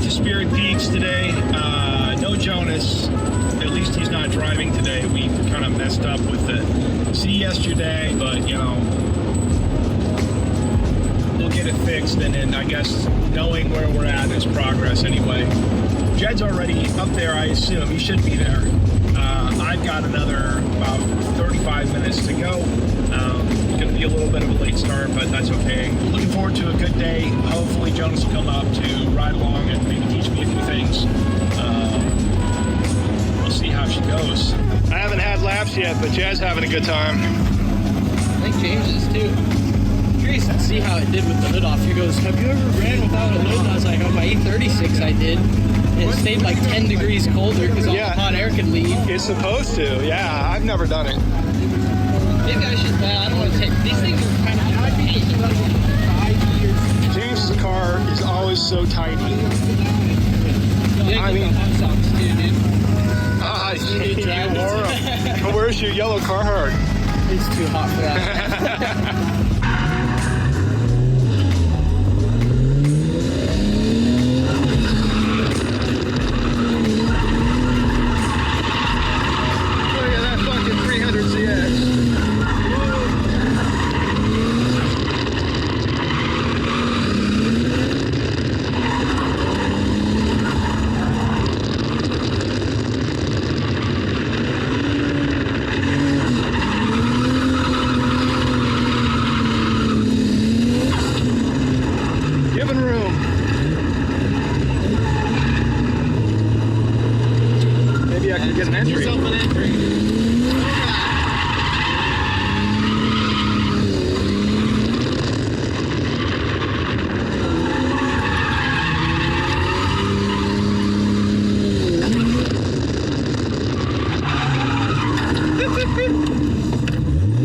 to Spirit Peaks today. No Jonas. At least he's not driving today. We kind of messed up with the sea yesterday, but you know, we'll get it fixed. And then I guess knowing where we're at is progress anyway. Jed's already up there, I assume. He should be there. I've got another about 35 minutes to go. It's going to be a little bit of a late start, but that's okay. Looking forward to a good day. Hopefully Jonas will come up to ride along and maybe teach me a few things. We'll see how she goes. I haven't had laps yet, but Jed's having a good time. I think James is too. I'm curious to see how it did with the hood off. He goes, have you ever ran without a hood? I was like, on my E36 I did. It stayed like 10 degrees colder because all the hot air could leave. It's supposed to, yeah. I've never done it. Maybe I should, I don't want to take, these things are kind of painted. James's car is always so tiny. I mean, hot socks too, dude. you wore them. Where's your yellow Carhartt? It's too hot for that.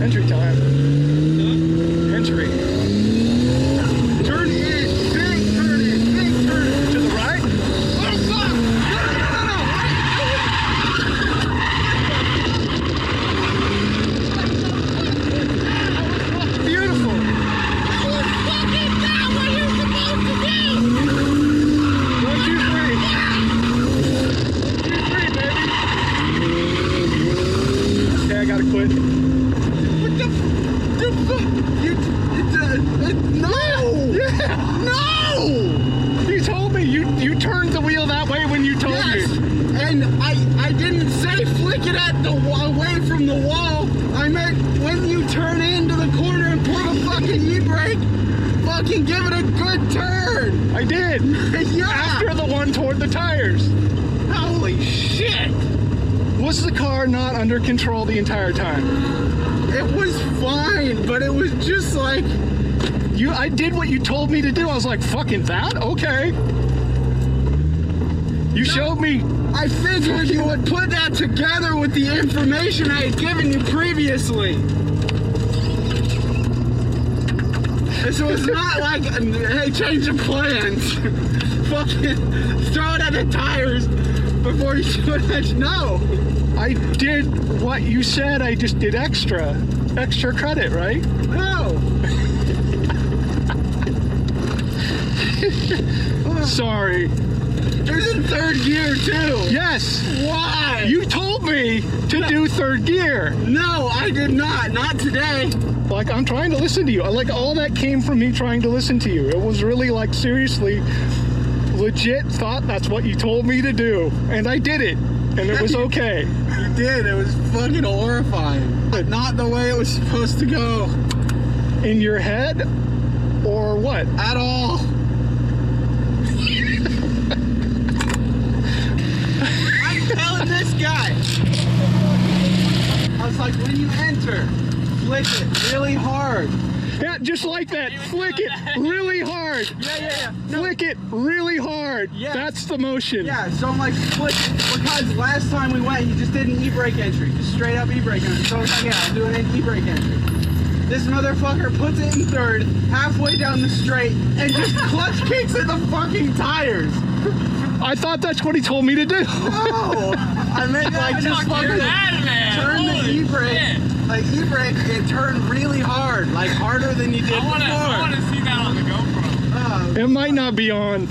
Entry time. Entry. Turn in. Big turn in. Big turn in. To the right? Oh, fuck! No. Beautiful. You're fucking not what you're supposed to do! 1, 2, 3. 2, 3, baby. Okay, I gotta quit. No! Yeah! No! You told me you turned the wheel that way when you told me. And I didn't say flick it at the away from the wall. I meant when you turn into the corner and pull the fucking e-brake, fucking give it a good turn. I did. Yeah. After the one toward the tires. Holy shit! Was the car not under control the entire time? It was fine, but it was just like... I did what you told me to do. I was like, fucking that? Okay. You showed me. I figured you would put that together with the information I had given you previously. This was not like, hey, change of plans. Fucking throw it at the tires before you do it. No. I did what you said. I just did extra credit, right? No. Sorry. It was in third gear too. Yes. Why? You told me to do third gear. No, I did not. Not today. Like, I'm trying to listen to you. Like, all that came from me trying to listen to you. It was really, like, seriously, legit thought that's what you told me to do. And I did it. And it was okay. You did. It was fucking horrifying. But not the way it was supposed to go. In your head? Or what? At all. I'm telling this guy. I was like, when you enter, flick it really hard. Yeah, just like that. Flick it really hard. Yeah. No. Flick it really hard. Yeah. That's the motion. Yeah, so I'm like, flick it. Because last time we went, you just did an e-brake entry. Just straight up e-brake entry. So I was like, yeah, I'm doing an e-brake entry. This motherfucker puts it in third, halfway down the straight, and just clutch kicks at the fucking tires. I thought that's what he told me to do. No! I meant like just fucking turn the e-brake. Like e-brake, it turned really hard. Like harder than you did before. I want to see that on the GoPro. It might not be on.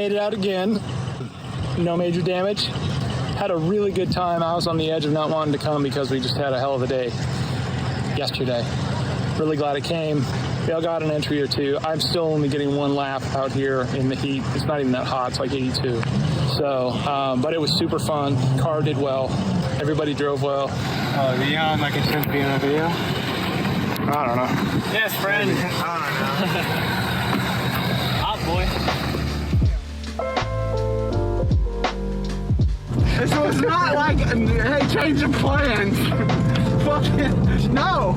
made it out again. No major damage. Had a really good time. I was on the edge of not wanting to come because we just had a hell of a day yesterday. Really glad it came. Dale got an entry or two. I'm still only getting one lap out here in the heat. It's not even that hot. It's like 82. So, but it was super fun. Car did well. Everybody drove well. Oh, Leon, like it shouldn't be in a video? I don't know. Yes, friend. I Hot boy. don't know. This was not like, hey, change of plans. Fucking, no.